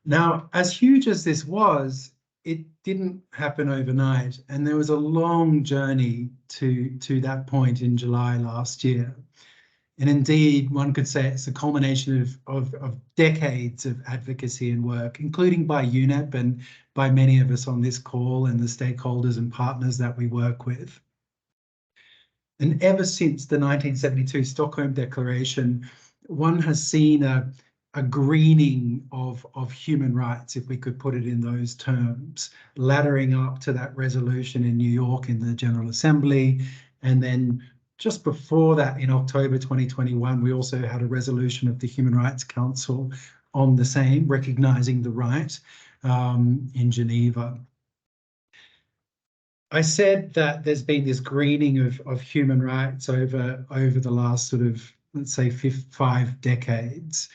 Now, as huge as this was, it didn't happen overnight, and there was a long journey to that point in July last year. And indeed, one could say it's a culmination of decades of advocacy and work, including by UNEP and by many of us on this call and the stakeholders and partners that we work with. And ever since the 1972 Stockholm Declaration, one has seen a greening of human rights, if we could put it in those terms, laddering up to that resolution in New York in the General Assembly. And then just before that, in October 2021, we also had a resolution of the Human Rights Council on the same, recognizing the right in Geneva. I said that there's been this greening of human rights over the last sort of, let's say, 5 decades,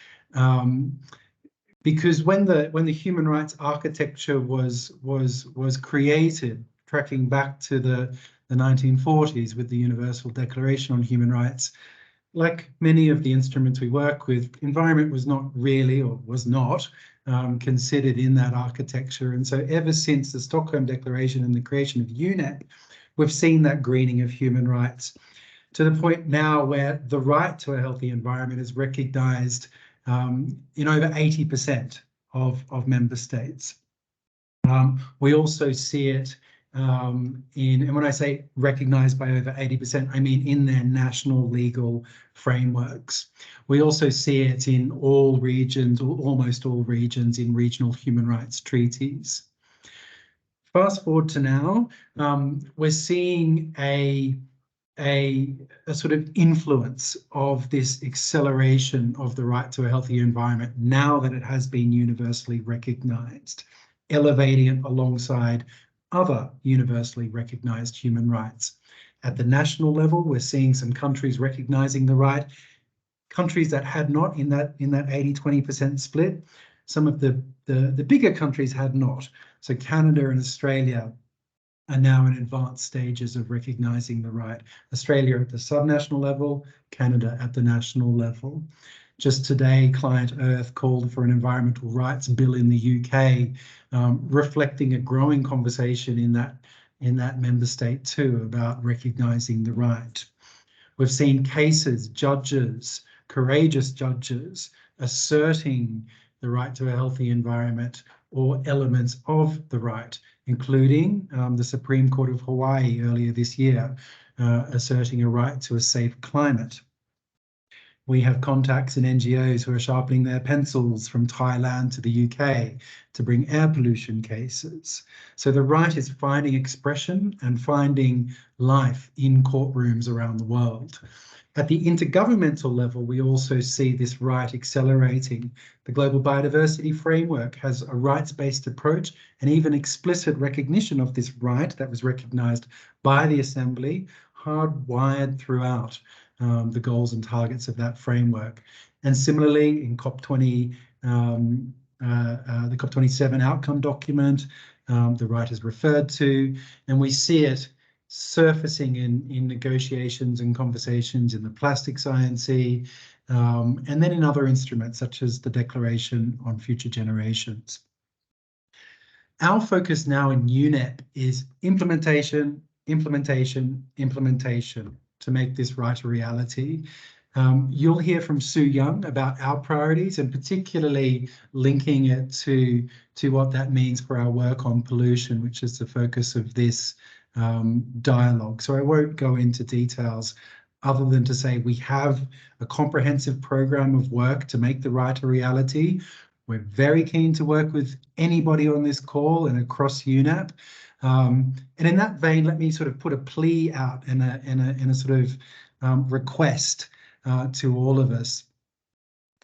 because when the human rights architecture was created, tracking back to the 1940s with the Universal Declaration on Human Rights, like many of the instruments we work with, environment was not really, or was not, considered in that architecture. And so ever since the Stockholm Declaration and the creation of UNEP, we've seen that greening of human rights to the point now where the right to a healthy environment is recognized in over 80% of member states. We also see it and when I say recognized by over 80%, I mean in their national legal frameworks. We also see it in all regions, or almost all regions, in regional human rights treaties. Fast forward to now, we're seeing a sort of influence of this acceleration of the right to a healthy environment now that it has been universally recognized, elevating it alongside other universally recognized human rights. At the national level, we're seeing some countries recognizing the right, countries that had not in that 80-20% split. Some of the bigger countries had not. So Canada and Australia are now in advanced stages of recognizing the right. Australia at the subnational level, Canada at the national level. Just today, Client Earth called for an environmental rights bill in the UK, reflecting a growing conversation in that member state too about recognizing the right. We've seen cases, judges, courageous judges, asserting the right to a healthy environment or elements of the right, including the Supreme Court of Hawaii earlier this year, asserting a right to a safe climate. We have contacts in NGOs who are sharpening their pencils from Thailand to the UK to bring air pollution cases. So the right is finding expression and finding life in courtrooms around the world. At the intergovernmental level, we also see this right accelerating. The Global Biodiversity Framework has a rights-based approach and even explicit recognition of this right that was recognized by the Assembly, hardwired throughout the goals and targets of that framework. And similarly, in COP20, the COP27 outcome document, the right is referred to, and we see it surfacing in negotiations and conversations in the Plastics INC, and then in other instruments such as the Declaration on Future Generations. Our focus now in UNEP is implementation, implementation, implementation to make this right a reality. You'll hear from Soo-Young about our priorities and particularly linking it to what that means for our work on pollution, which is the focus of this dialogue. So I won't go into details other than to say we have a comprehensive program of work to make the right a reality. We're very keen to work with anybody on this call and across UNEP. And in that vein, let me sort of put a plea out and a sort of request to all of us.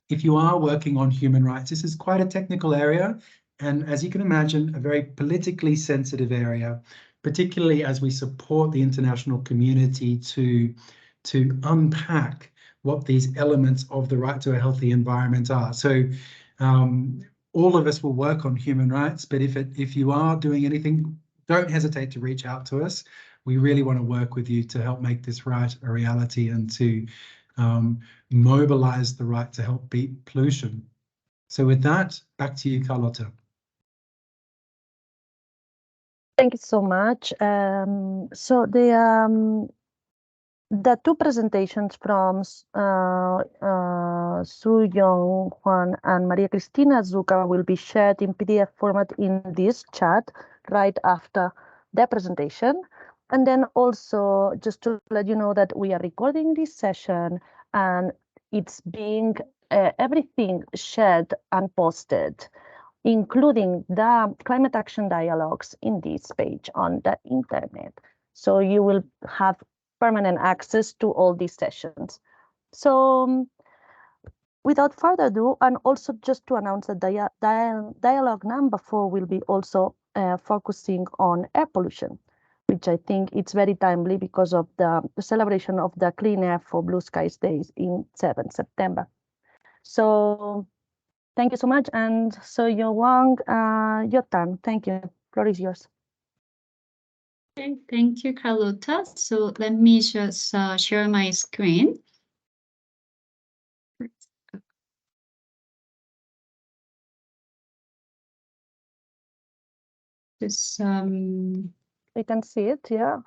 If you are working on human rights, this is quite a technical area, and as you can imagine, a very politically sensitive area, particularly as we support the international community to unpack what these elements of the right to a healthy environment are. So all of us will work on human rights, but if you are doing anything, don't hesitate to reach out to us. We really want to work with you to help make this right a reality and to mobilize the right to help beat pollution. So with that, back to you, Carlotta. Thank you so much. So the two presentations from Soo-Young Hwang and Maria Cristina Zucca will be shared in PDF format in this chat right after the presentation. And then also just to let you know that we are recording this session and it's being everything shared and posted, including the climate action dialogues in this page on the internet. So you will have permanent access to all these sessions. So without further ado, and also just to announce that dialogue number 4 will be also focusing on air pollution, which I think it's very timely because of the celebration of the Clean Air for Blue Skies Days in 7 September. So thank you so much. And Soo-Young Hwang, your turn. Thank you. Floor is yours. Okay, thank you, Carlotta. So let me just share my screen. Just We can see it, yeah.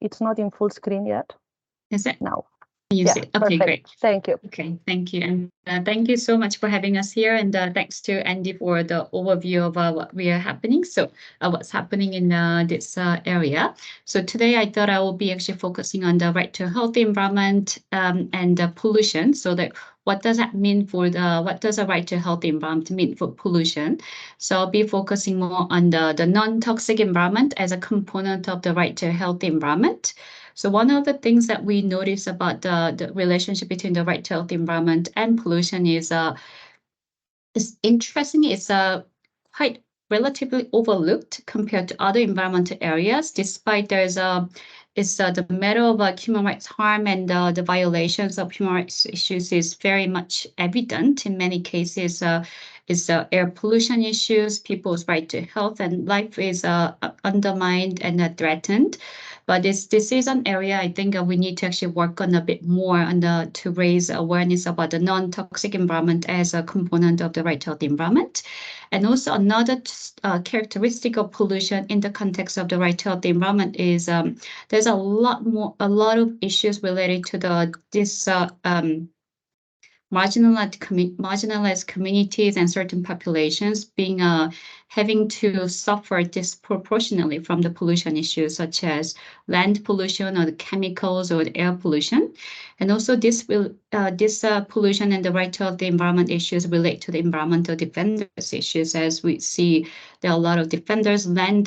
It's not in full screen yet. Is it? No. You see it? Okay, perfect. great. Thank you. Okay, thank you. And thank you so much for having us here. And thanks to Andy for the overview of what we are happening. So what's happening in this area. So today I thought I will be actually focusing on the right to a healthy environment and pollution. So that what does that mean for what does a right to a healthy environment mean for pollution? So I'll be focusing more on the non-toxic environment as a component of the right to a healthy environment. So one of the things that we notice about the relationship between the right to healthy environment and pollution is interesting. It's quite relatively overlooked compared to other environmental areas, despite there's the matter of human rights harm and the violations of human rights issues is very much evident in many cases. Is air pollution issues, people's right to health and life is undermined and threatened. But this is an area I think we need to actually work on a bit more on to raise awareness about the non-toxic environment as a component of the right to healthy environment. And also another characteristic of pollution in the context of the right to healthy environment is there's a lot of issues related to this marginalized communities and certain populations being having to suffer disproportionately from the pollution issues, such as land pollution or the chemicals or the air pollution. And also this pollution and the right to the environment issues relate to the environmental defenders issues, as we see there are a lot of defenders, land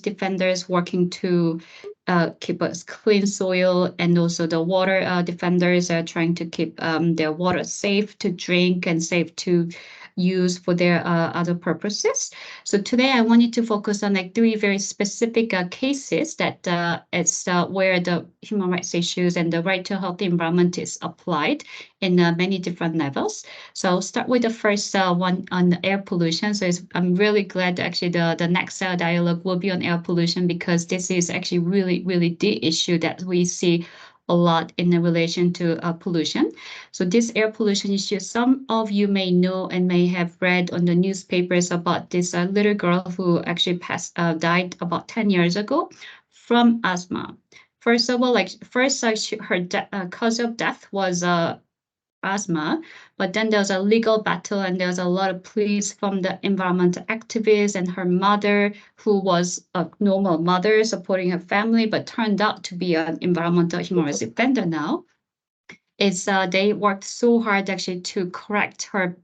defenders working to keep us clean soil, and also the water defenders are trying to keep their water safe to drink and safe to use for their other purposes. So today I wanted to focus on like 3 very specific cases that it's where the human rights issues and the right to a healthy environment is applied in many different levels. So I'll start with the first one on the air pollution. So I'm really glad actually the next dialogue will be on air pollution, because this is actually really the issue that we see a lot in relation to pollution. So this air pollution issue, some of you may know and may have read on the newspapers about this little girl who actually died about 10 years ago from asthma. First of all, her cause of death was asthma, but then there was a legal battle and there was a lot of pleas from the environmental activists and her mother, who was a normal mother supporting her family, but turned out to be an environmental human rights defender now. They worked so hard actually to correct her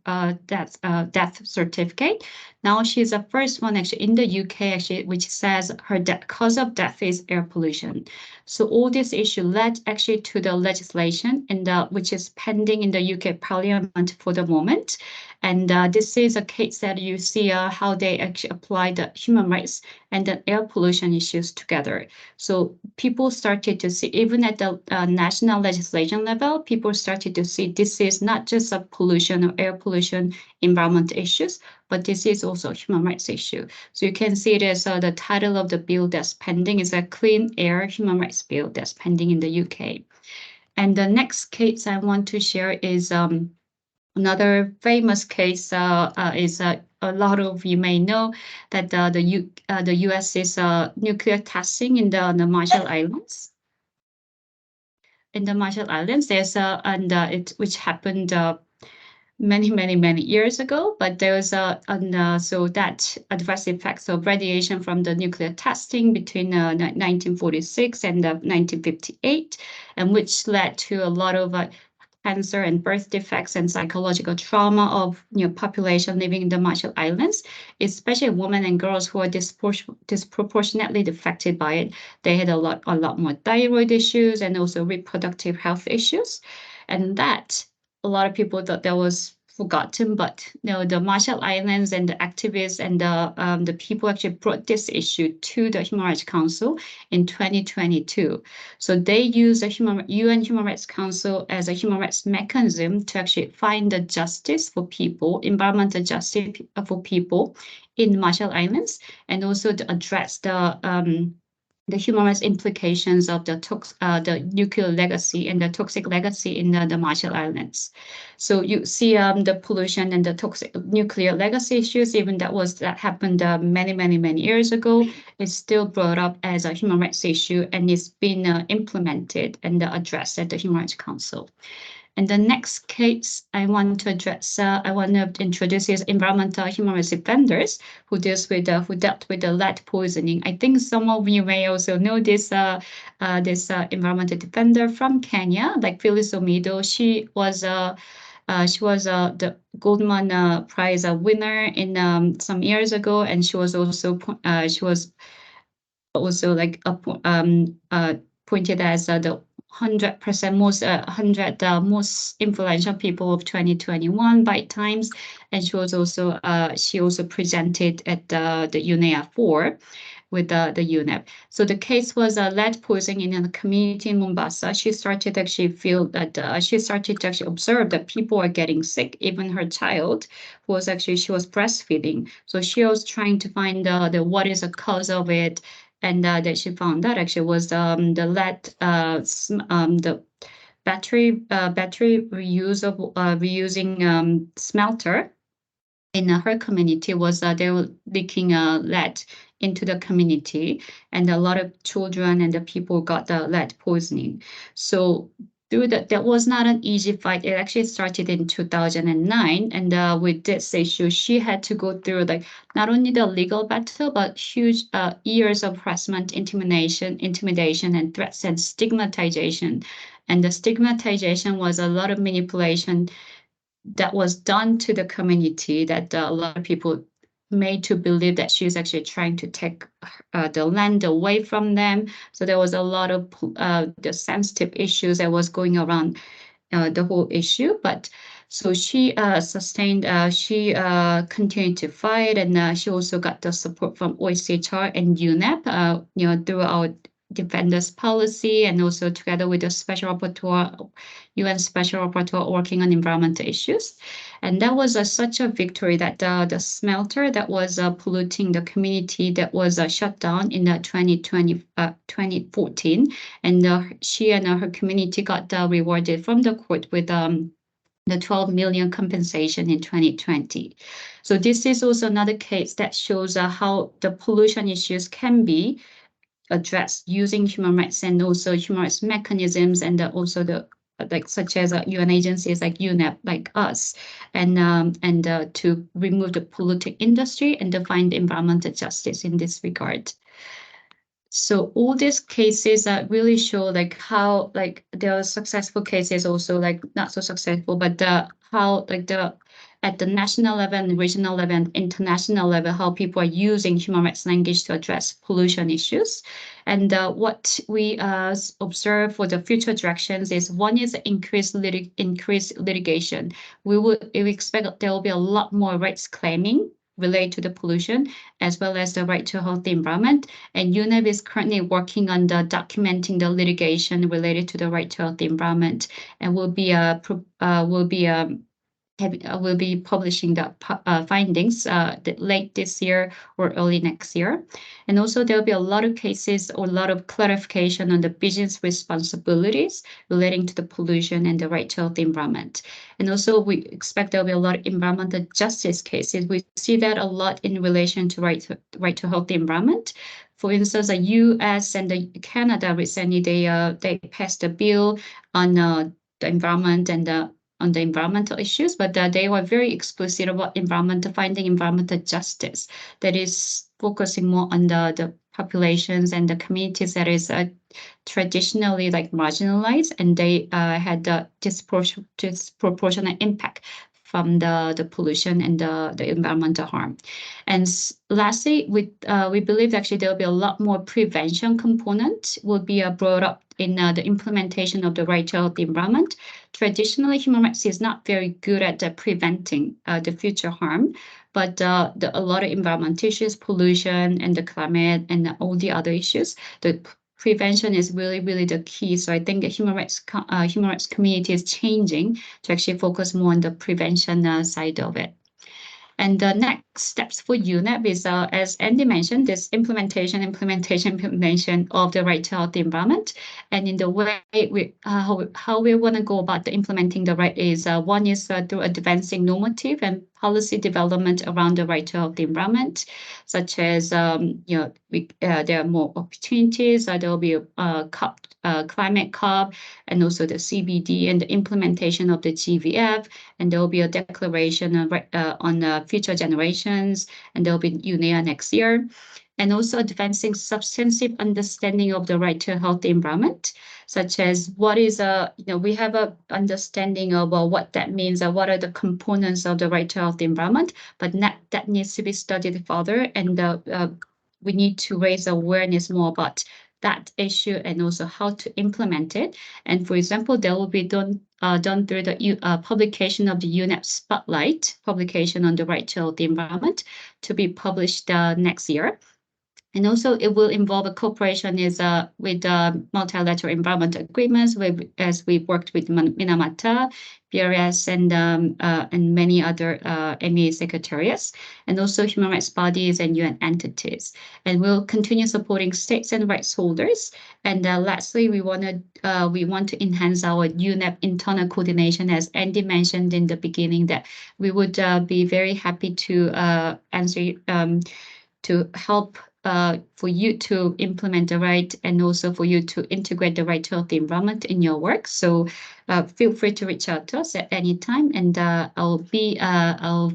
death certificate. Now she's the first one actually in the UK actually which says her cause of death is air pollution. So all this issue led actually to the legislation which is pending in the UK Parliament for the moment. And this is a case that you see how they actually apply the human rights and the air pollution issues together. So people started to see, even at the national legislation level, people started to see this is not just a pollution or air pollution environment issues, but this is also a human rights issue. So you can see it as the title of the bill that's pending is a Clean Air Human Rights Bill that's pending in the UK. And the next case I want to share is Another famous case is a lot of you may know that the U.S. is nuclear testing in the Marshall Islands. In the Marshall Islands, there's which happened many years ago, but there was so that adverse effects of radiation from the nuclear testing between 1946 and 1958, and which led to a lot of cancer and birth defects and psychological trauma of population living in the Marshall Islands, especially women and girls who are disproportionately affected by it. They had a lot more thyroid issues and also reproductive health issues, and that a lot of people thought that was forgotten, but the Marshall Islands and the activists and the people actually brought this issue to the Human Rights Council in 2022. So they use the UN Human Rights Council as a human rights mechanism to actually find the justice for people, environmental justice for people in Marshall Islands, and also to address the human rights implications of the nuclear legacy and the toxic legacy in the Marshall Islands. So you see the pollution and the toxic nuclear legacy issues, even that happened many years ago, is still brought up as a human rights issue, and it's been implemented and addressed at the Human Rights Council. And the next case I want to address, I want to introduce is environmental human rights defenders who dealt with the lead poisoning. I think some of you may also know this environmental defender from Kenya, like Phyllis Omido. She was the Goldman Prize winner in some years ago, and she was also like pointed as the 100 most influential people of 2021 by Times, and she also presented at the UNEP 4 with the UNEP. So the case was lead poisoning in a community in Mombasa. She started to actually feel that she started to actually observe that people are getting sick. Even her child was she was breastfeeding. So she was trying to find the what is the cause of it. And that she found that actually was the lead, the battery reusing smelter in her community was they were leaking lead into the community, and a lot of children and the people got the lead poisoning. So that was not an easy fight. It actually started in 2009, and with this issue, she had to go through like not only the legal battle, but huge years of harassment, intimidation, and threats and stigmatization. And the stigmatization was a lot of manipulation that was done to the community, that a lot of people made to believe that she's actually trying to take the land away from them. So there was a lot of the sensitive issues that was going around the whole issue. But so she she continued to fight, and she also got the support from OCHR and UNEP, through our defenders policy, and also together with the special rapporteur, UN special rapporteur working on environmental issues. And that was such a victory that the smelter that was polluting the community that was shut down in 2014, and she and her community got rewarded from the court with the 12 million compensation in 2020. So this is also another case that shows how the pollution issues can be addressed using human rights and also human rights mechanisms, and also the such as UN agencies like UNEP, like us, and to remove the polluting industry and to find environmental justice in this regard. So all these cases really show like how like there are successful cases, also like not so successful, but how like at the national level and regional level and international level, how people are using human rights language to address pollution issues. And what we observe for the future directions is, one is increased litigation. We expect there will be a lot more rights claiming related to the pollution, as well as the right to a healthy environment. And UNEP is currently working on documenting the litigation related to the right to a healthy environment, and will be will be publishing the findings late this year or early next year. And also there will be a lot of cases or a lot of clarification on the business responsibilities relating to the pollution and the right to healthy environment. And also we expect there will be a lot of environmental justice cases. We see that a lot in relation to right to healthy environment. For instance, the U.S. and Canada recently they passed a bill on the environment and on the environmental issues, but they were very explicit about finding environmental justice that is focusing more on the populations and the communities that is traditionally like marginalized, and they had the disproportionate impact from the pollution and the environmental harm. And lastly, we believe actually there will be a lot more prevention component will be brought up in the implementation of the right to healthy environment. Traditionally, human rights is not very good at preventing the future harm, but a lot of environmental issues, pollution and the climate and all the other issues, the prevention is really, really the key. So I think the human rights community is changing to actually focus more on the prevention side of it. And the next steps for UNEP is, as Andy mentioned, this implementation of the right to healthy environment. And in the way how we want to go about implementing the right is one is through advancing normative and policy development around the right to healthy environment, such as there are more opportunities. There will be a climate COP and also the CBD and the implementation of the GVF, and there will be a declaration on future generations, and there will be UNEA next year. And also advancing substantive understanding of the right to a healthy environment, such as what is we have a understanding of what that means, what are the components of the right to a healthy environment, but that needs to be studied further, and we need to raise awareness more about that issue and also how to implement it. And for example, that will be done through the publication of the UNEP Spotlight publication on the right to healthy environment to be published next year. And also it will involve a cooperation with multilateral environmental agreements, as we've worked with Minamata, PRS, and many other MEA secretariats, and also human rights bodies and UN entities. And we'll continue supporting states and rights holders. And lastly, we want to enhance our UNEP internal coordination, as Andy mentioned in the beginning, that we would be very happy to answer to help for you to implement the right, and also for you to integrate the right to healthy environment in your work. So feel free to reach out to us at any time, and I'll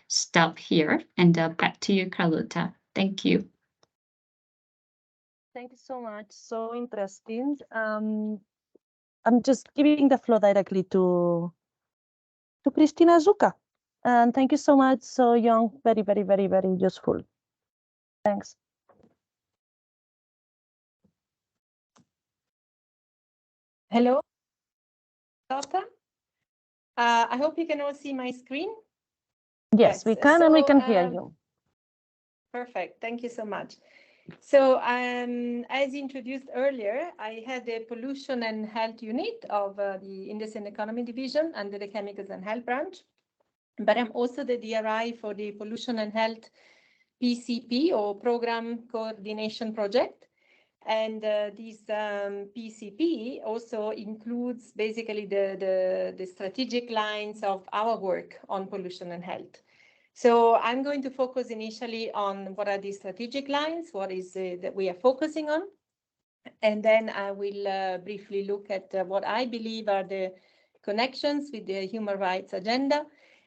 stop here, and back to you, Carlota. Thank you. Thank you so much. So interesting. I'm just giving the floor directly to Cristina Zucca. And thank you so much, Soo-Young. Very, very, very, very useful. Thanks. Hello, Carlota. I hope you can all see my screen. Yes, we can, and we can hear you. Perfect. Thank you so much. So as introduced earlier, I had the pollution and health unit of the Industry and Economy Division under the Chemicals and Health branch. But I'm also the DRI for the Pollution and Health PCP, or Program Coordination Project. And this PCP also includes basically the strategic lines of our work on pollution and health. So I'm going to focus initially on what are the strategic lines, what is that we are focusing on. And then I will briefly look at what I believe are the connections with the human rights agenda.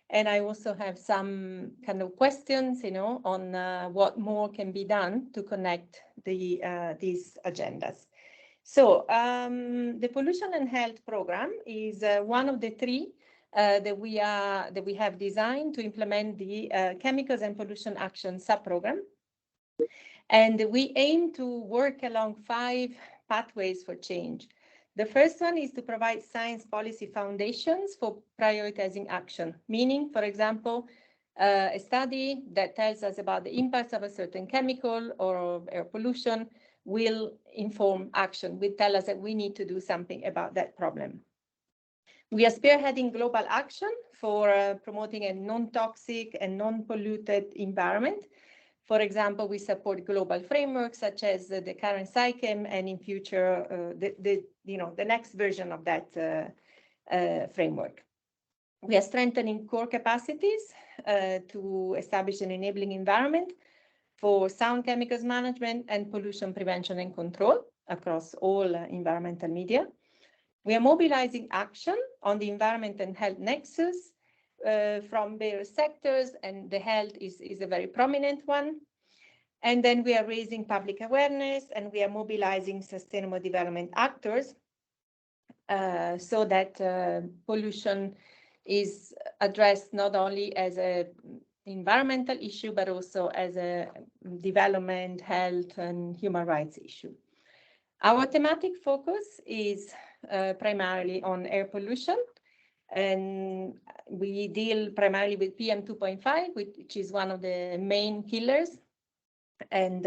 And I also have some kind of questions, on what more can be done to connect these agendas. So the Pollution and Health Program is one of the three that we have designed to implement the Chemicals and Pollution Action Subprogram. And we aim to work along 5 pathways for change. The first one is to provide science policy foundations for prioritizing action, meaning, for example, a study that tells us about the impacts of a certain chemical or air pollution will inform action, will tell us that we need to do something about that problem. We are spearheading global action for promoting a non-toxic and non-polluted environment. For example, we support global frameworks such as the current SAICM and in future the next version of that framework. We are strengthening core capacities to establish an enabling environment for sound chemicals management and pollution prevention and control across all environmental media. We are mobilizing action on the environment and health nexus from various sectors, and the health is a very prominent one. And then we are raising public awareness, and we are mobilizing sustainable development actors so that pollution is addressed not only as an environmental issue, but also as a development, health, and human rights issue. Our thematic focus is primarily on air pollution, and we deal primarily with PM2.5, which is one of the main killers. And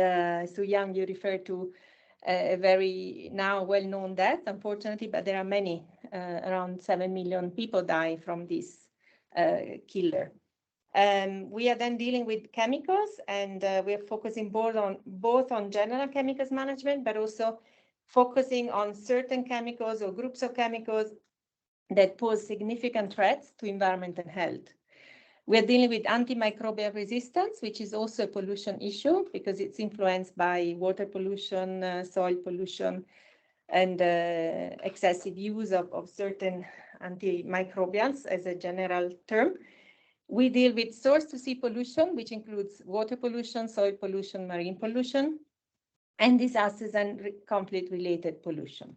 Soo-Young, you refer to a very now well-known death, unfortunately, but there are many, around 7 million people die from this killer. We are then dealing with chemicals, and we are focusing both on general chemicals management, but also focusing on certain chemicals or groups of chemicals that pose significant threats to environment and health. We are dealing with antimicrobial resistance, which is also a pollution issue because it's influenced by water pollution, soil pollution, and excessive use of certain antimicrobials as a general term. We deal with source-to-sea pollution, which includes water pollution, soil pollution, marine pollution, and disasters and conflict-related pollution.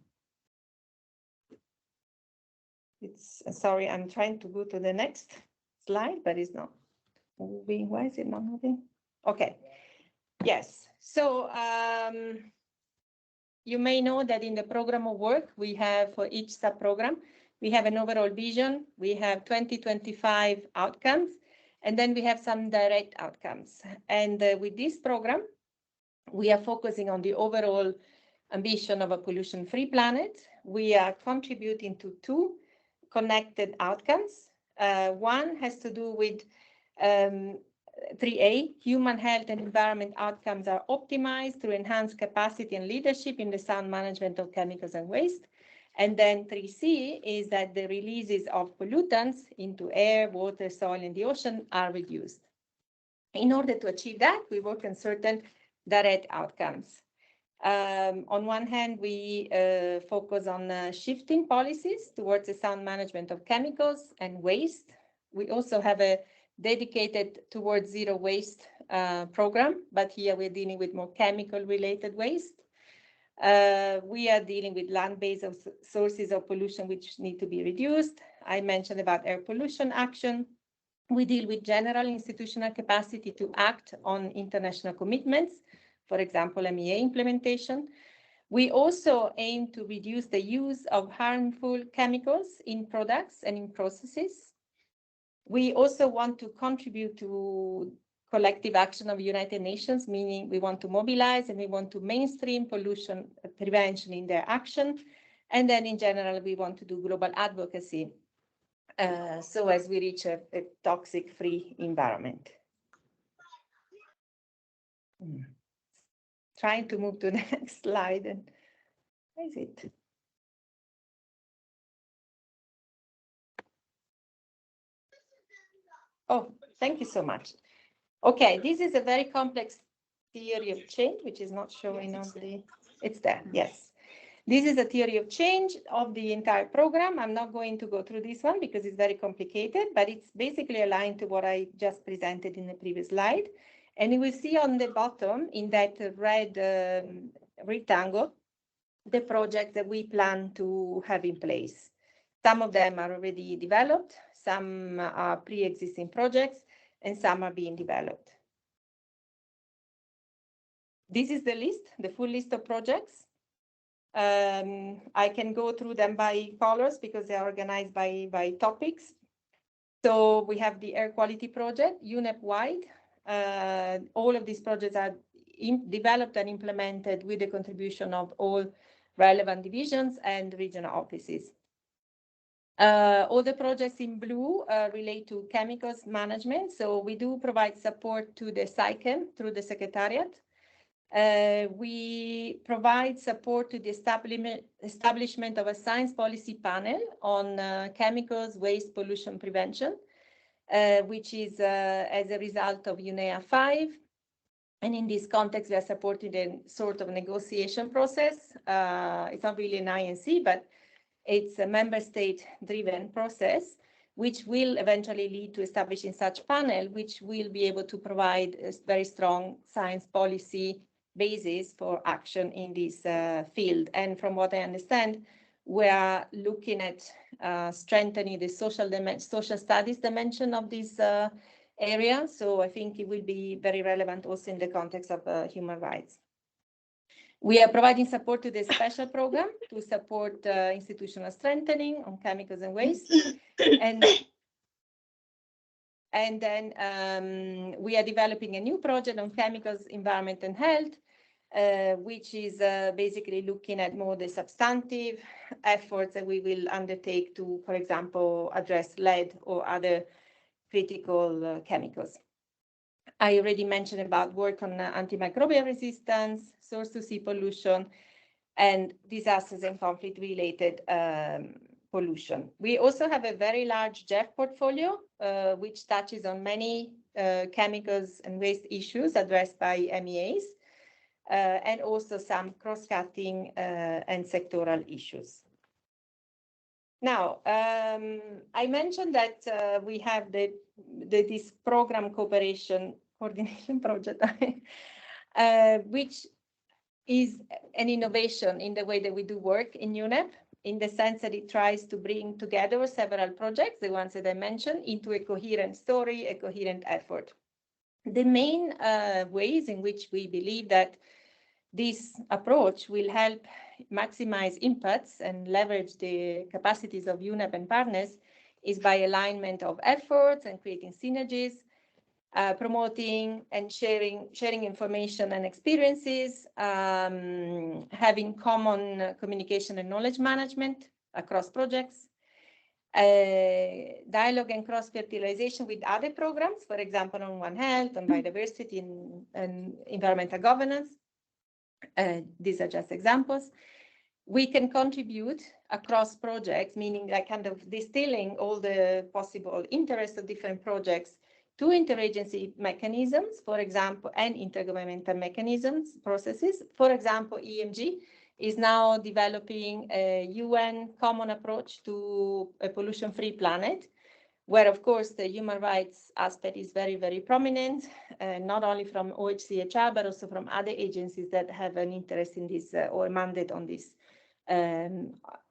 Sorry, I'm trying to go to the next slide, but it's not moving. Why is it not moving? Okay. Yes. So you may know that in the program of work we have for each sub-program, we have an overall vision, we have 2025 outcomes, and then we have some direct outcomes. And with this program, we are focusing on the overall ambition of a pollution-free planet. We are contributing to two connected outcomes. One has to do with 3A, human health and environment outcomes are optimized through enhanced capacity and leadership in the sound management of chemicals and waste. And then 3C is that the releases of pollutants into air, water, soil, and the ocean are reduced. In order to achieve that, we work on certain direct outcomes. On one hand, we focus on shifting policies towards the sound management of chemicals and waste. We also have a dedicated towards zero waste program, but here we're dealing with more chemical-related waste. We are dealing with land-based sources of pollution which need to be reduced. I mentioned about air pollution action. We deal with general institutional capacity to act on international commitments, for example, MEA implementation. We also aim to reduce the use of harmful chemicals in products and in processes. We also want to contribute to collective action of United Nations, meaning we want to mobilize and we want to mainstream pollution prevention in their action. And then in general, we want to do global advocacy so as we reach a toxic-free environment. Trying to move to the next slide. And where is it? Oh, thank you so much. Okay, this is a very complex theory of change, which is not showing on the, it's there, yes. This is a theory of change of the entire program. I'm not going to go through this one because it's very complicated, but it's basically aligned to what I just presented in the previous slide. And you will see on the bottom in that red rectangle, the projects that we plan to have in place. Some of them are already developed, some are pre-existing projects, and some are being developed. This is the list, the full list of projects. I can go through them by colors because they are organized by topics. So we have the air quality project, UNEP-wide. All of these projects are developed and implemented with the contribution of all relevant divisions and regional offices. All the projects in blue relate to chemicals management. So we do provide support to the SciChem through the Secretariat. We provide support to the establishment of a science policy panel on chemicals, waste, pollution prevention, which is as a result of UNEP 5. And in this context, we are supporting a sort of negotiation process. It's not really an INC, but it's a member state-driven process, which will eventually lead to establishing such panel, which will be able to provide a very strong science policy basis for action in this field. And from what I understand, we are looking at strengthening the social studies dimension of this area. So I think it will be very relevant also in the context of human rights. We are providing support to the special program to support institutional strengthening on chemicals and waste. And then we are developing a new project on chemicals, environment, and health, which is basically looking at more the substantive efforts that we will undertake to, for example, address lead or other critical chemicals. I already mentioned about work on antimicrobial resistance, source to sea pollution, and disasters and conflict-related pollution. We also have a very large GEF portfolio, which touches on many chemicals and waste issues addressed by MEAs, and also some cross-cutting and sectoral issues. Now, I mentioned that we have this program coordination project, which is an innovation in the way that we do work in UNEP, in the sense that it tries to bring together several projects, the ones that I mentioned, into a coherent story, a coherent effort. The main ways in which we believe that this approach will help maximize inputs and leverage the capacities of UNEP and partners is by alignment of efforts and creating synergies, promoting and sharing information and experiences, having common communication and knowledge management across projects, dialogue and cross-fertilization with other programs, for example, on One Health, on biodiversity and environmental governance. These are just examples. We can contribute across projects, meaning like kind of distilling all the possible interests of different projects to interagency mechanisms, for example, and intergovernmental mechanisms, processes. For example, EMG is now developing a UN common approach to a pollution-free planet, where, of course, the human rights aspect is very, very prominent, not only from OHCHR, but also from other agencies that have an interest in this or a mandate on this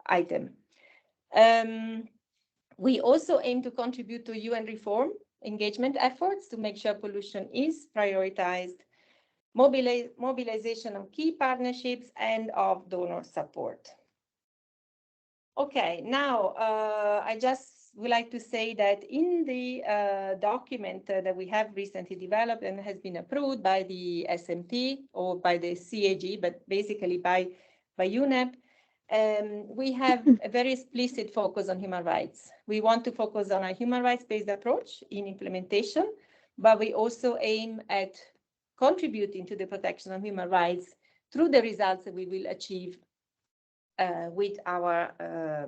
item. We also aim to contribute to UN reform engagement efforts to make sure pollution is prioritized, mobilization of key partnerships, and of donor support. Okay, now I just would like to say that in the document that we have recently developed and has been approved by the SMP or by the CAG, but basically by UNEP, we have a very explicit focus on human rights. We want to focus on a human rights-based approach in implementation, but we also aim at contributing to the protection of human rights through the results that we will achieve with our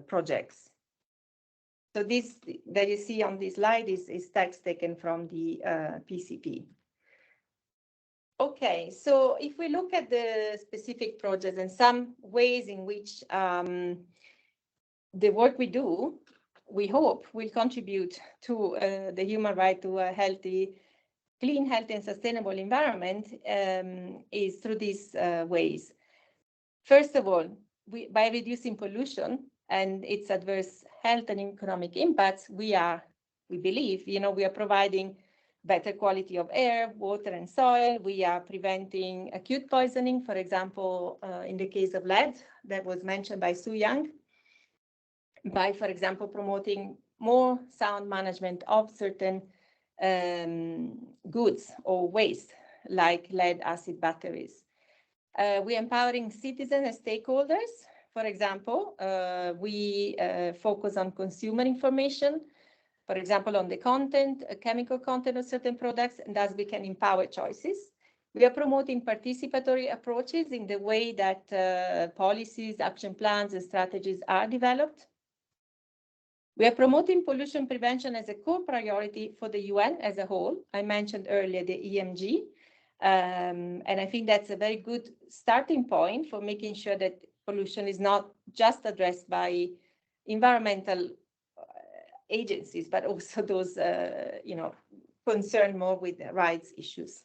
projects. So this that you see on this slide is text taken from the PCP. Okay, so if we look at the specific projects and some ways in which the work we do, we hope will contribute to the human right to a healthy, clean, healthy, and sustainable environment is through these ways. First of all, by reducing pollution and its adverse health and economic impacts, we believe, we are providing better quality of air, water, and soil. We are preventing acute poisoning, for example, in the case of lead that was mentioned by Soo-Young, by, for example, promoting more sound management of certain goods or waste, like lead acid batteries. We're empowering citizens and stakeholders for example, we focus on consumer information, for example, on the content, chemical content of certain products, and thus we can empower choices. We are promoting participatory approaches in the way that policies, action plans, and strategies are developed. We are promoting pollution prevention as a core priority for the UN as a whole. I mentioned earlier the EMG, and I think that's a very good starting point for making sure that pollution is not just addressed by environmental agencies, but also those, concerned more with the rights issues.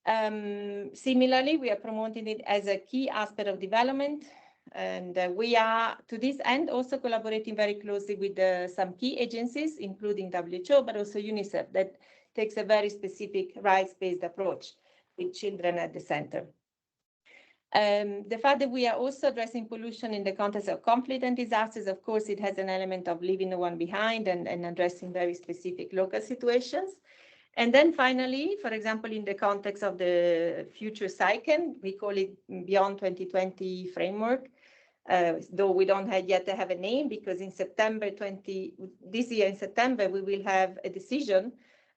Similarly, we are promoting it as a key aspect of development. And we are, to this end, also collaborating very closely with some key agencies, including WHO, but also UNICEF, that takes a very specific rights-based approach with children at the center. The fact that we are also addressing pollution in the context of conflict and disasters, of course, it has an element of leaving no one behind and addressing very specific local situations. And then finally, for example, in the context of the future cycle, we call it Beyond 2020 framework, though we don't yet have a name, because in this year in September, we will have a decision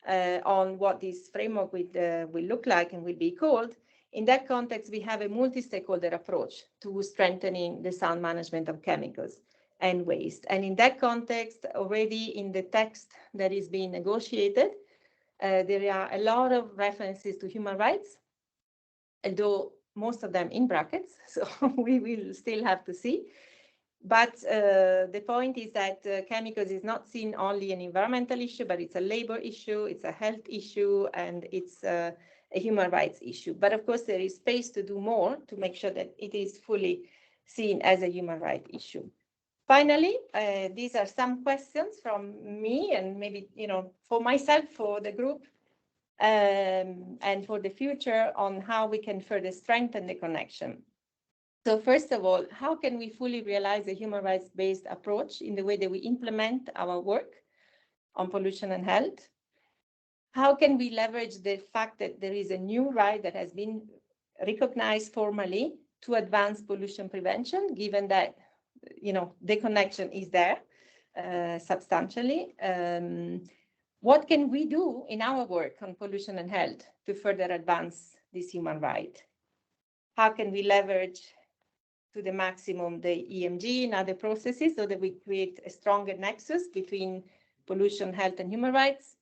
on what this framework will look like and will be called. In that context, we have a multi-stakeholder approach to strengthening the sound management of chemicals and waste. And in that context, already in the text that is being negotiated, there are a lot of references to human rights, although most of them in brackets, so we will still have to see. But the point is that chemicals is not seen only an environmental issue, but it's a labor issue, it's a health issue, and it's a human rights issue. But of course, there is space to do more to make sure that it is fully seen as a human rights issue. Finally, these are some questions from me and maybe, for myself, for the group, and for the future on how we can further strengthen the connection. So first of all, how can we fully realize a human rights-based approach in the way that we implement our work on pollution and health? How can we leverage the fact that there is a new right that has been recognized formally to advance pollution prevention, given that, the connection is there substantially? What can we do in our work on pollution and health to further advance this human right? How can we leverage to the maximum the EMG and other processes so that we create a stronger nexus between pollution, health, and human rights?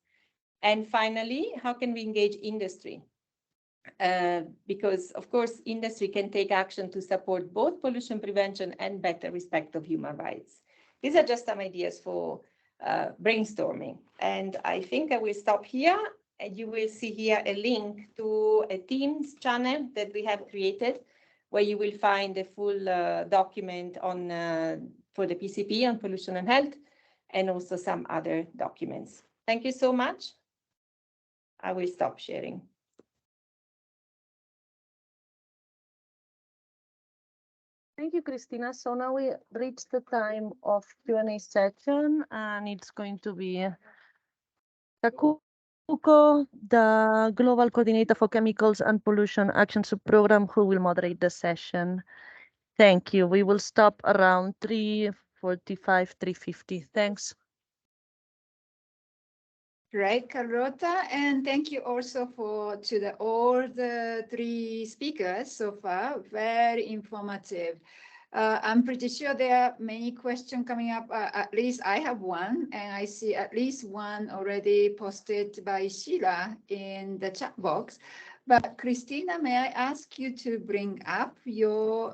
And finally, how can we engage industry? Because, of course, industry can take action to support both pollution prevention and better respect of human rights. These are just some ideas for brainstorming. And I think I will stop here. And you will see here a link to a Teams channel that we have created, where you will find the full document on for the PCP on pollution and health, and also some other documents. Thank you so much. I will stop sharing. Thank you, Cristina. So now we reached the time of Q&A session, and it's going to be Takuko, the Global Coordinator for Chemicals and Pollution Action Subprogram, who will moderate the session. Thank you. We will stop around 3:45, 3:50. Thanks. Great, Carlota, and thank you also to all the three speakers so far. Very informative. I'm pretty sure there are many questions coming up. At least I have one, and I see at least one already posted by Sheila in the chat box. But Cristina, may I ask you to bring up your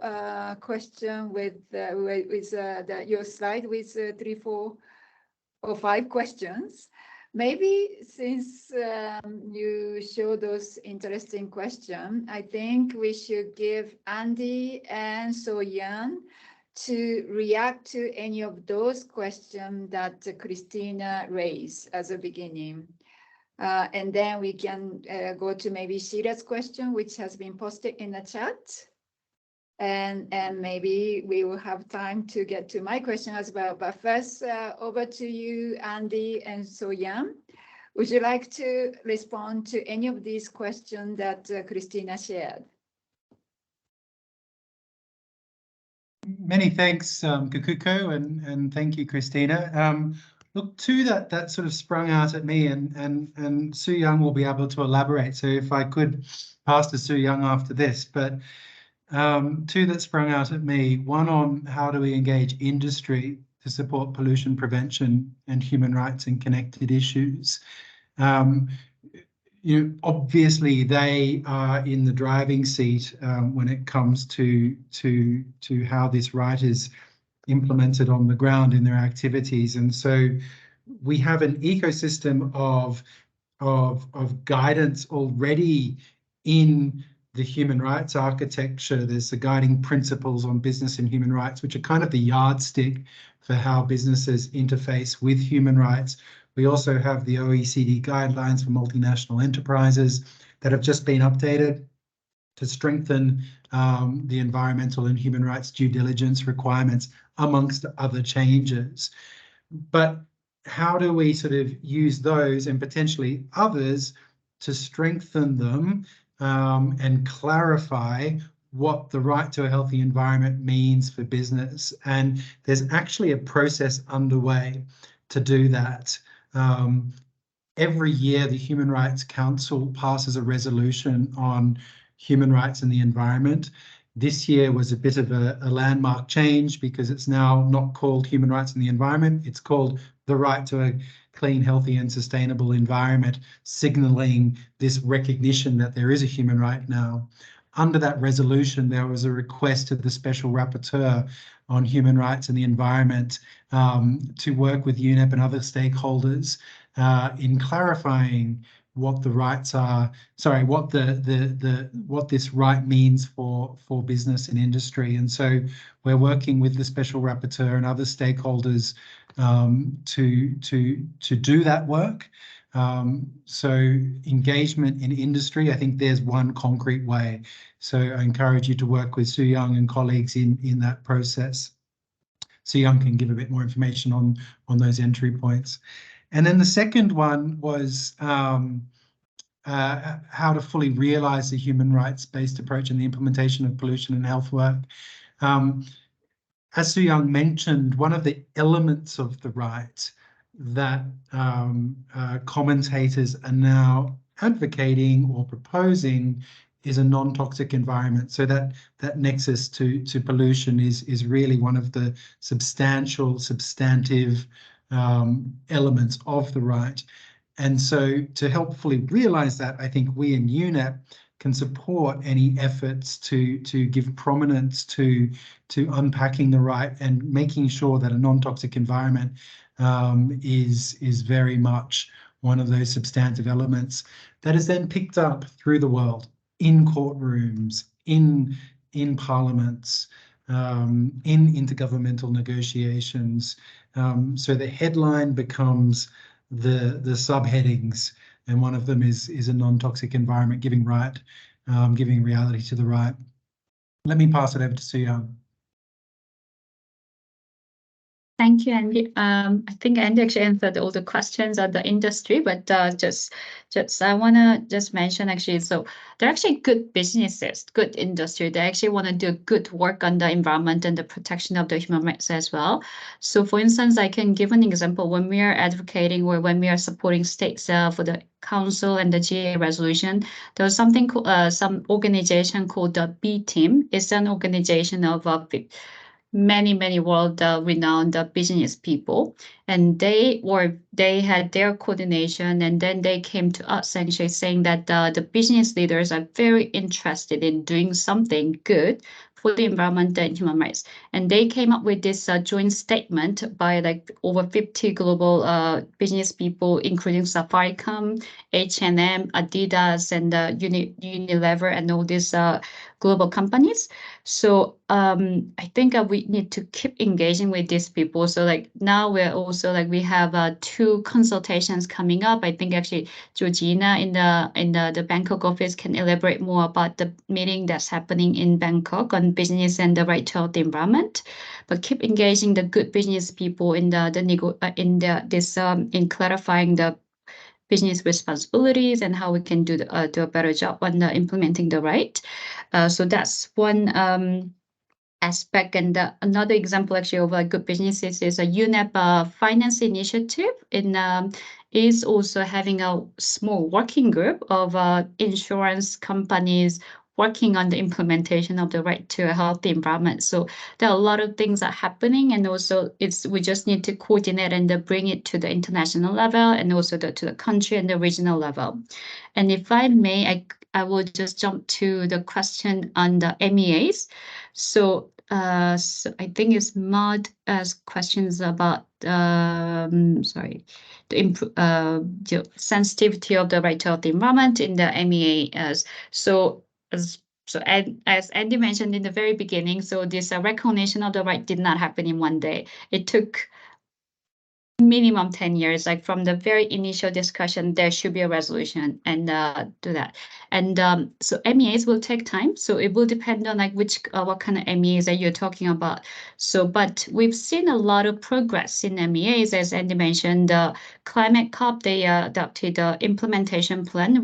question with your slide with 3, 4, or 5 questions? Maybe since you show those interesting questions, I think we should give Andy and Soo-Young to react to any of those questions that Cristina raised as a beginning. And then we can go to maybe Sheila's question, which has been posted in the chat. And maybe we will have time to get to my question as well. But first, over to you, Andy and Soo-Young. Would you like to respond to any of these questions that Cristina shared? Many thanks, Kakuko, and thank you, Cristina. Look, two that sort of sprung out at me, and Soo-Young will be able to elaborate. So if I could pass to Soo-Young after this, but two that sprung out at me. One on how do we engage industry to support pollution prevention and human rights and connected issues. Obviously they are in the driving seat when it comes to how this right is implemented on the ground in their activities. And so we have an ecosystem of guidance already in the human rights architecture. There's the guiding principles on business and human rights, which are kind of the yardstick for how businesses interface with human rights. We also have the OECD guidelines for multinational enterprises that have just been updated to strengthen the environmental and human rights due diligence requirements, amongst other changes. But how do we sort of use those and potentially others to strengthen them and clarify what the right to a healthy environment means for business? And there's actually a process underway to do that. Every year, the Human Rights Council passes a resolution on human rights and the environment. This year was a bit of a landmark change because it's now not called Human Rights and the Environment. It's called the right to a clean, healthy and sustainable environment, signaling this recognition that there is a human right now. Under that resolution, there was a request of the Special Rapporteur on Human Rights and the Environment to work with UNEP and other stakeholders in clarifying what the rights are, what what this right means for business and industry. And so we're working with the Special Rapporteur and other stakeholders to do that work. So engagement in industry, I think there's one concrete way. So I encourage you to work with Soo-Young and colleagues in that process. Soo-Young can give a bit more information on those entry points. And then the second one was how to fully realize the human rights-based approach in the implementation of pollution and health work. As Soo-Young mentioned, one of the elements of the right that commentators are now advocating or proposing is a non-toxic environment. So that nexus to pollution is really one of the substantive elements of the right. And so to help fully realize that, I think we in UNEP can support any efforts to give prominence to unpacking the right and making sure that a non-toxic environment is very much one of those substantive elements that is then picked up through the world, in courtrooms, in parliaments, in intergovernmental negotiations. So the headline becomes the subheadings, and one of them is a non-toxic environment, giving reality to the right. Let me pass it over to Soo-Young. Thank you, Andy. I think Andy actually answered all the questions on the industry, but just I want to just mention actually, so they're actually good businesses, good industry. They actually want to do good work on the environment and the protection of the human rights as well. So for instance, I can give an example. When we are advocating or when we are supporting states for the council and the GA resolution, there was something called some organization called the B Team. It's an organization of many world-renowned business people, and they had their coordination, and then they came to us actually saying that the business leaders are very interested in doing something good for the environment and human rights, and they came up with this joint statement by like over 50 global business people, including Safaricom, H&M, Adidas, and Unilever, and all these global companies. So I think we need to keep engaging with these people. So like now we're also like we have 2 consultations coming up. I think actually Georgina in the Bangkok office can elaborate more about the meeting that's happening in Bangkok on business and the right to the environment. But keep engaging the good business people in in clarifying the business responsibilities and how we can do a better job on implementing the right. So that's one aspect. And another example actually of good businesses is a UNEP finance initiative is also having a small working group of insurance companies working on the implementation of the right to a healthy environment. So there are a lot of things are happening, and also we just need to coordinate and bring it to the international level, and also to the country and the regional level. And if I may, I will just jump to the question on the MEAs. So so I think it's Maud as questions about sorry, the sensitivity of the right to healthy environment in the MEAs. So as Andy mentioned in the very beginning, so this recognition of the right did not happen in one day. It took minimum 10 years, like from the very initial discussion, there should be a resolution and do that. And so MEAs will take time. So it will depend on like what kind of MEAs that you're talking about. So, but we've seen a lot of progress in MEAs, as Andy mentioned. The Climate COP, they adopted the implementation plan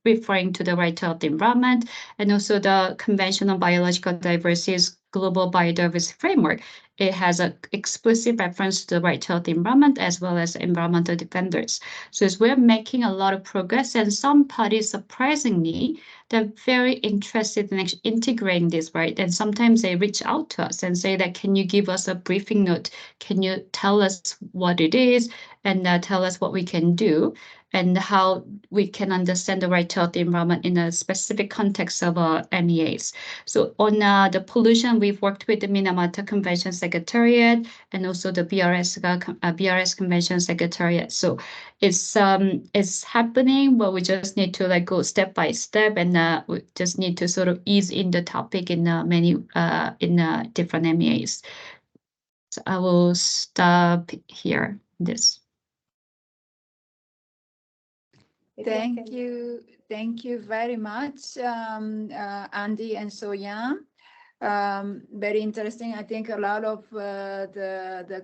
referring to the right to healthy environment, and also the Convention on Biological Diversity's Global Biodiversity Framework. It has an explicit reference to the right to healthy environment as well as environmental defenders. So as we're making a lot of progress, and some parties, surprisingly, they're very interested in actually integrating this, right? And sometimes they reach out to us and say that, can you give us a briefing note? Can you tell us what it is and tell us what we can do and how we can understand the right to healthy environment in a specific context of MEAs. So on the pollution, we've worked with the Minamata Convention Secretariat and also the BRS Convention Secretariat. So it's happening, but we just need to like go step by step, and we just need to sort of ease in the topic in many different MEAs. So I will stop here. Thank you very much, Andy and Soo-Young. Very interesting. I think a lot of the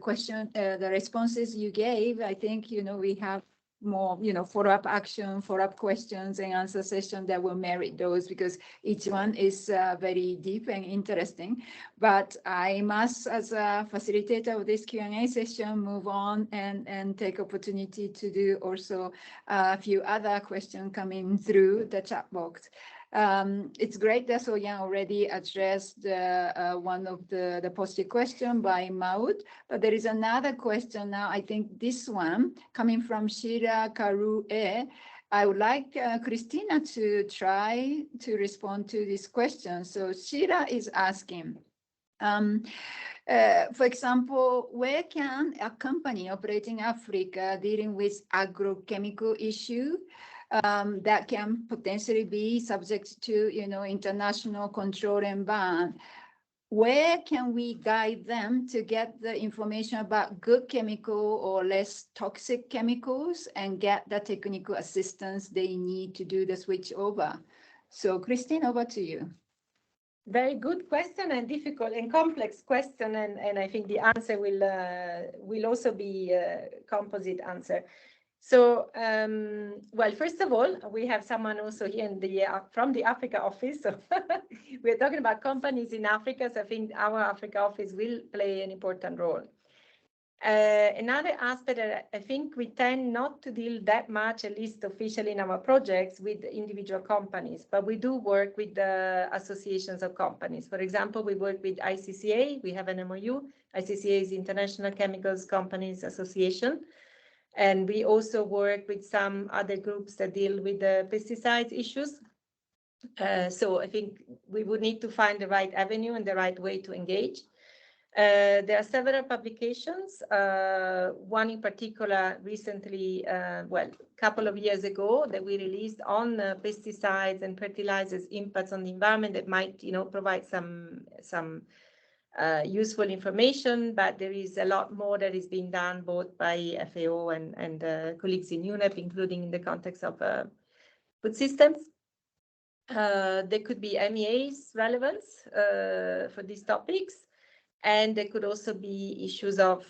responses you gave, I think, we have more, follow-up action, follow-up questions and answer session that will merit those, because each one is very deep and interesting. But I must, as a facilitator of this Q&A session, move on and take opportunity to do also a few other questions coming through the chat box. It's great that Soo-Young already addressed one of the posted question by Maud, but there is another question now. I think this one coming from Shira Karue. I would like Cristina to try to respond to this question. So Shira is asking, for example, where can a company operating in Africa dealing with agrochemical issue that can potentially be subject to, international control and ban, where can we guide them to get the information about good chemical or less toxic chemicals and get the technical assistance they need to do the switch over? So Christine, over to you. Very good question, and difficult and complex question, and I think the answer will also be a composite answer. So, well, first of all, we have someone also here from the Africa office. So we're talking about companies in Africa, so I think our Africa office will play an important role. Another aspect that I think we tend not to deal that much, at least officially in our projects, with individual companies, but we do work with the associations of companies. For example, we work with ICCA, we have an MOU. ICCA is International Chemicals Companies Association. And we also work with some other groups that deal with the pesticides issues. So I think we would need to find the right avenue and the right way to engage. There are several publications, one in particular recently, well, a couple of years ago, that we released on pesticides and fertilizers impacts on the environment that might, provide some useful information, but there is a lot more that is being done both by FAO and colleagues in UNEP, including in the context of food systems. There could be MEA's relevance for these topics, and there could also be issues of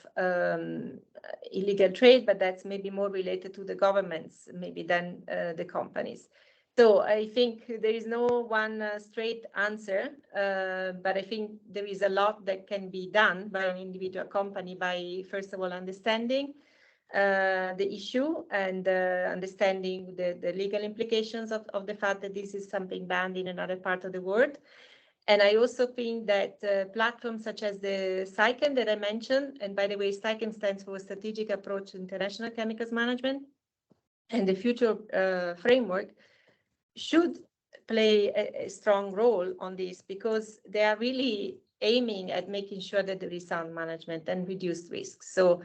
illegal trade, but that's maybe more related to the governments, maybe than the companies. So I think there is no one straight answer, but I think there is a lot that can be done by an individual company by, first of all, understanding the issue and understanding the legal implications of the fact that this is something banned in another part of the world. And I also think that platforms such as the SICEM that I mentioned, and by the way, SICEM stands for Strategic Approach to International Chemicals Management, and the future framework should play a strong role on this, because they are really aiming at making sure that there is sound management and reduced risks. So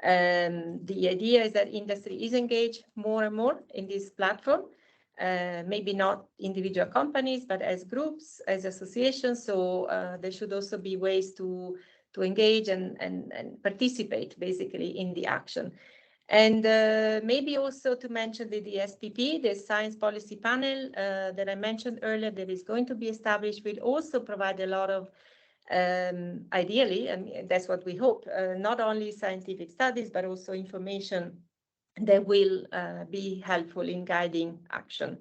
the idea is that industry is engaged more and more in this platform, maybe not individual companies, but as groups, as associations. So there should also be ways to engage and participate basically in the action. And maybe also to mention the SPP, the Science Policy Panel that I mentioned earlier, that is going to be established, will also provide a lot of, ideally, and that's what we hope, not only scientific studies, but also information that will be helpful in guiding action.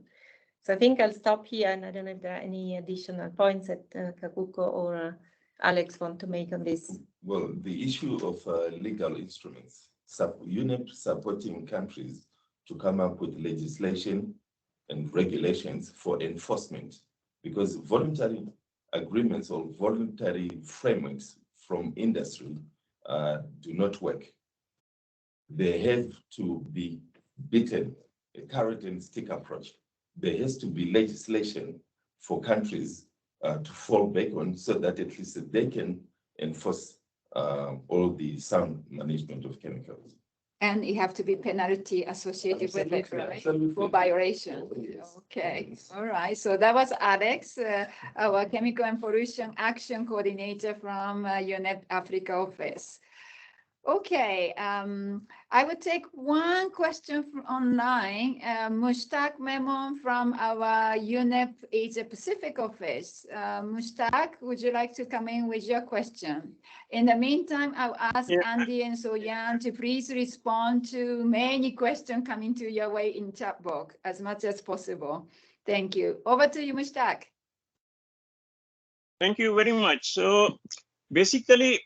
So I think I'll stop here, and I don't know if there are any additional points that Kakuko or Alex want to make on this. Well, the issue of legal instruments. UNEP supporting countries to come up with legislation and regulations for enforcement, because voluntary agreements or voluntary frameworks from industry do not work. They have to be beaten, a carrot and stick approach. There has to be legislation for countries to fall back on, so that at least they can enforce all the sound management of chemicals. And you have to be penalty associated with it, right? Absolutely. For violation. Yes. Okay, Yes. all right. So that was Alex, our Chemical and Pollution Action Coordinator from UNEP Africa office. Okay, I would take one question from online. Mushtaq Memon from our UNEP Asia Pacific office. Mushtaq, would you like to come in with your question? In the meantime, I'll ask Andy and Soo-Young to please respond to many questions coming to your way in chat box as much as possible. Thank you. Over to you, Mushtaq. Thank you very much. So basically,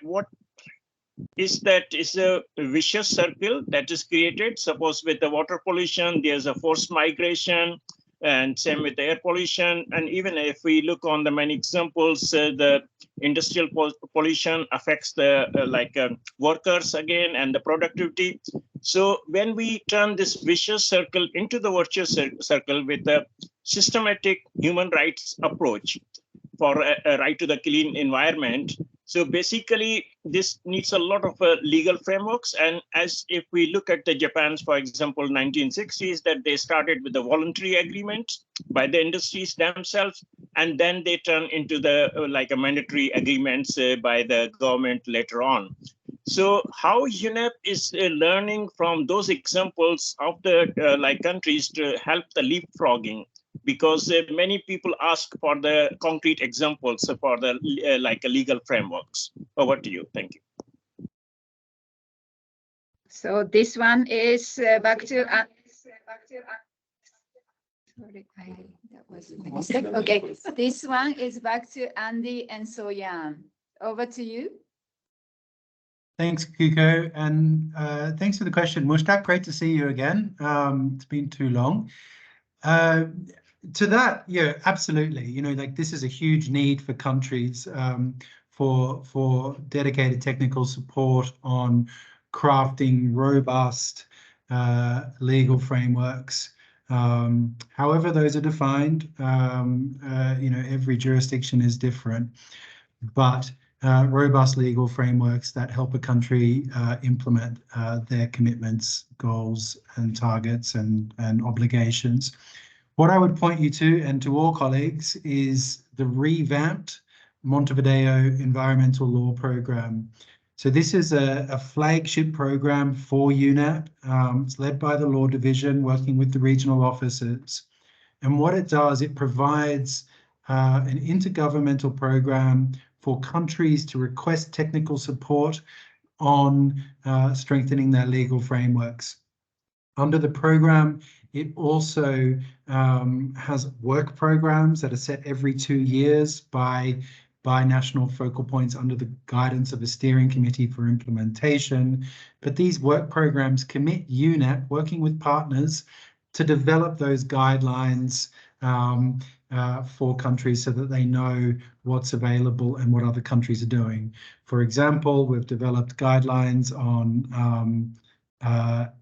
what is that is a vicious circle that is created. Suppose with the water pollution, there's a forced migration, and same with air pollution. And even if we look on the many examples, the industrial pollution affects the workers again and the productivity. So when we turn this vicious circle into the virtuous circle with a systematic human rights approach for a right to the clean environment, so basically, this needs a lot of legal frameworks. And as if we look at the Japan's, for example, 1960s, that they started with the voluntary agreements by the industries themselves, and then they turn into the a mandatory agreements by the government later on. So how UNEP is learning from those examples of the countries to help the leapfrogging? Because many people ask for the concrete examples for the legal frameworks. Over to you. Thank you. So this one is back to. Sorry, that was a mistake. Okay, this one is back to Andy and Soo-Young. Over to you. Thanks, Kiko, and thanks for the question. Mushtaq, great to see you again. It's been too long. To that, yeah, absolutely. You know, this is a huge need for countries for dedicated technical support on crafting robust legal frameworks. However those are defined, you know, every jurisdiction is different, but robust legal frameworks that help a country implement their commitments, goals, and targets and obligations. What I would point you to, and to all colleagues, is the revamped Montevideo Environmental Law Program. So this is a flagship program for UNEP. It's led by the Law Division, working with the regional offices. And what it does, it provides an intergovernmental program for countries to request technical support on strengthening their legal frameworks. Under the program, It also has work programs that are set every 2 years by national focal points under the guidance of a steering committee for implementation. But these work programs commit UNEP, working with partners, to develop those guidelines for countries so that they know what's available and what other countries are doing. For example, we've developed guidelines on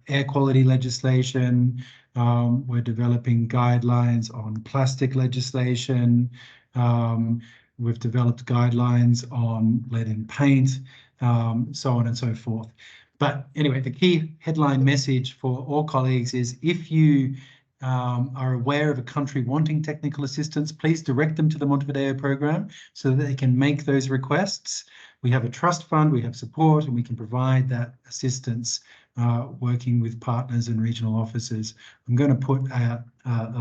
air quality legislation. We're developing guidelines on plastic legislation. We've developed guidelines on lead in paint, so on and so forth. But anyway, the key headline message for all colleagues is if you are aware of a country wanting technical assistance, please direct them to the Montevideo program so that they can make those requests. We have a trust fund, we have support, and we can provide that assistance working with partners and regional offices. I'm going to put a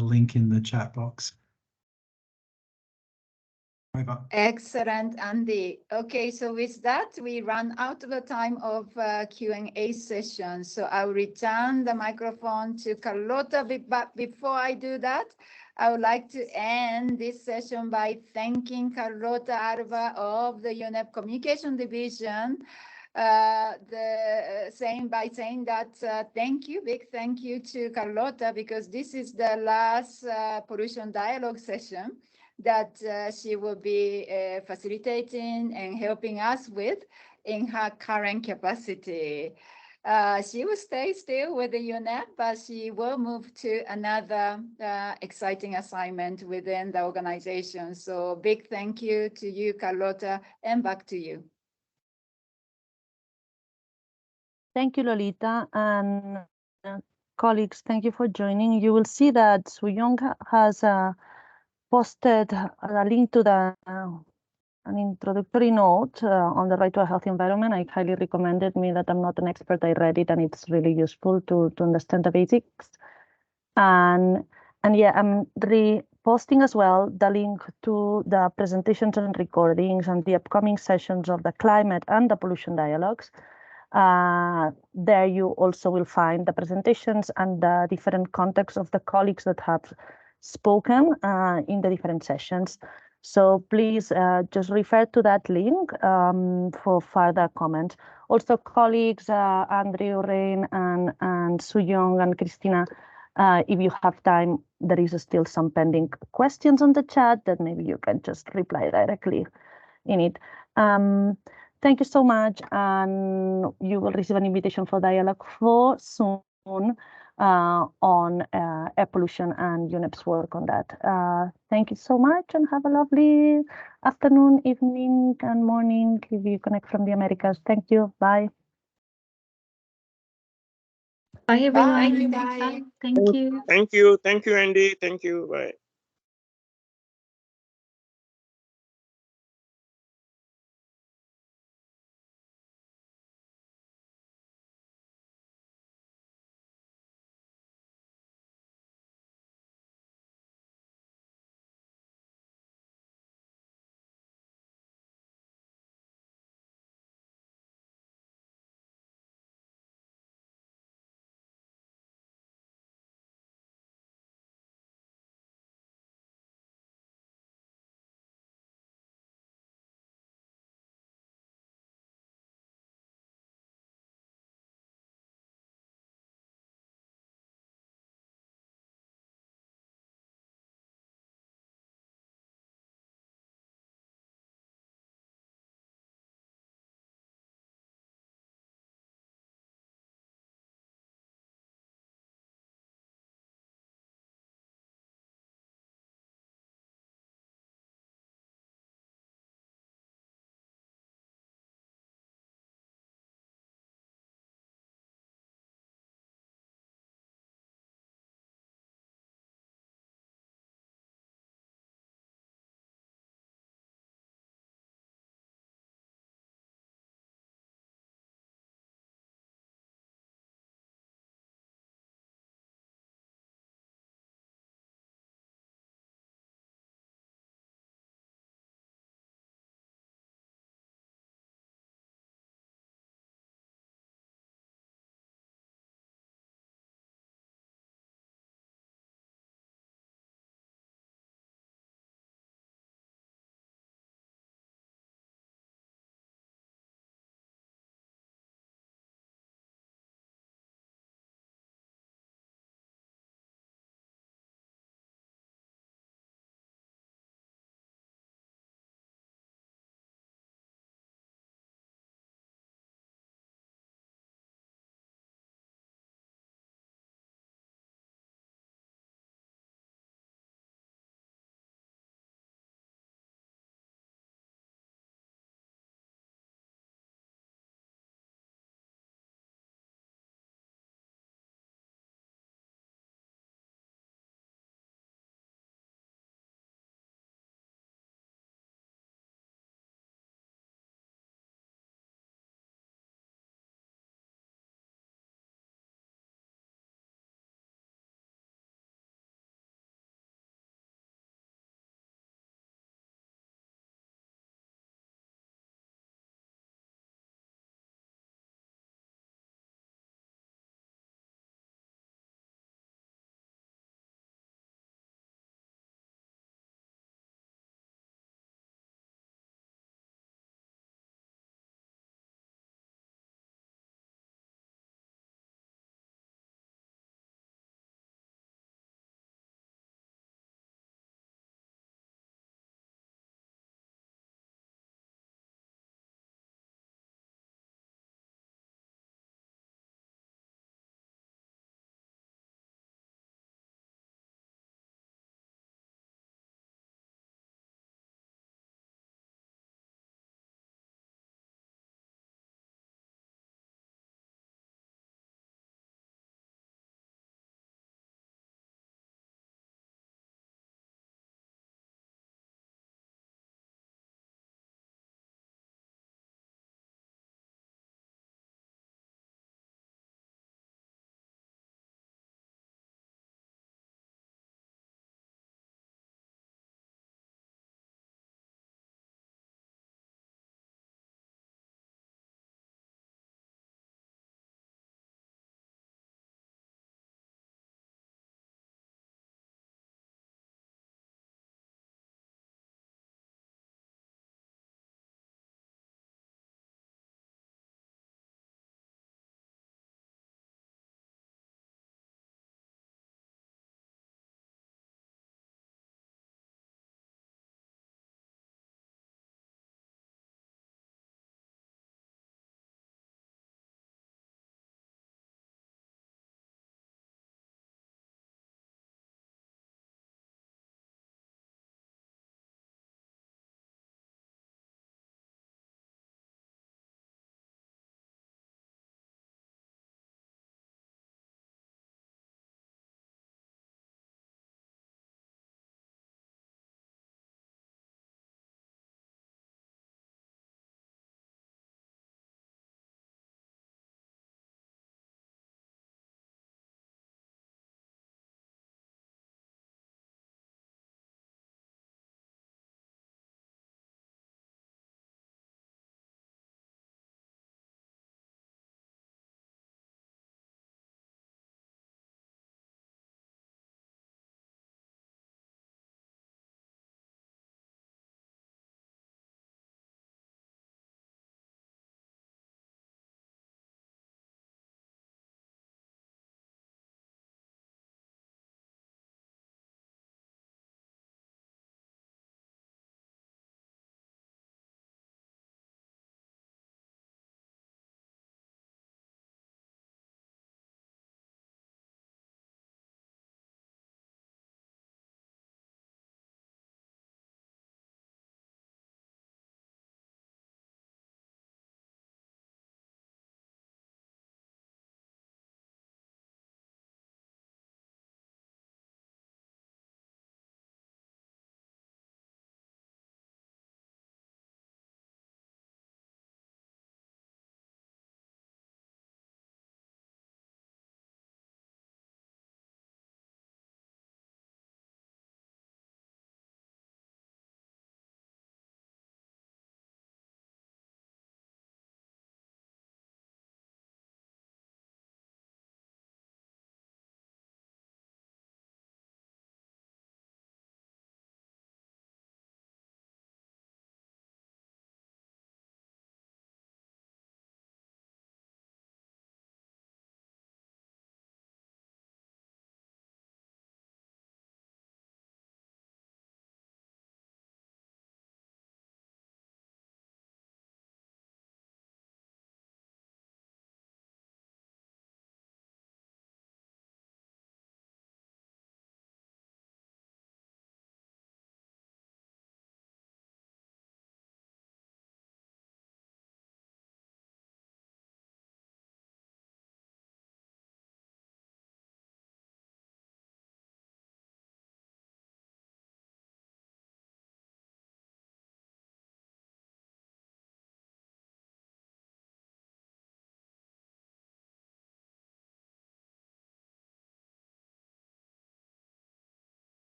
link in the chat box. Over. Excellent, Andy. Okay, so with that, we run out of the time of Q&A session. So I'll return the microphone to Carlota. But before I do that, I would like to end this session by thanking Carlota Arva of the UNEP Communication Division. Saying that thank you, big thank you to Carlota, because this is the last pollution dialogue session that she will be facilitating and helping us with in her current capacity. She will stay still with the UNEP, but she will move to another exciting assignment within the organization. So big thank you to you, Carlota, and back to you. Thank you, Lolita, and colleagues, thank you for joining. You will see that Soo-Young has posted a link to an introductory note on the right to a healthy environment. I highly recommend it. Me, that I'm not an expert, I read it, and it's really useful to understand the basics. And yeah, I'm reposting as well the link to the presentations and recordings and the upcoming sessions of the climate and the pollution dialogues. There you also will find the presentations and the different contacts of the colleagues that have spoken in the different sessions. So please just refer to that link for further comments. Also, colleagues David Raine and Soo-Young and Cristina, if you have time, there is still some pending questions on the chat that maybe you can just reply directly in it. Thank you so much, and you will receive an invitation for dialogue for soon on air pollution and UNEP's work on that. Thank you so much, and have a lovely afternoon, evening, and morning if you connect from the Americas. Thank you. Bye. Bye, everyone. Bye. Thank you. Thank you. Thank you, Andy. Thank you. Bye.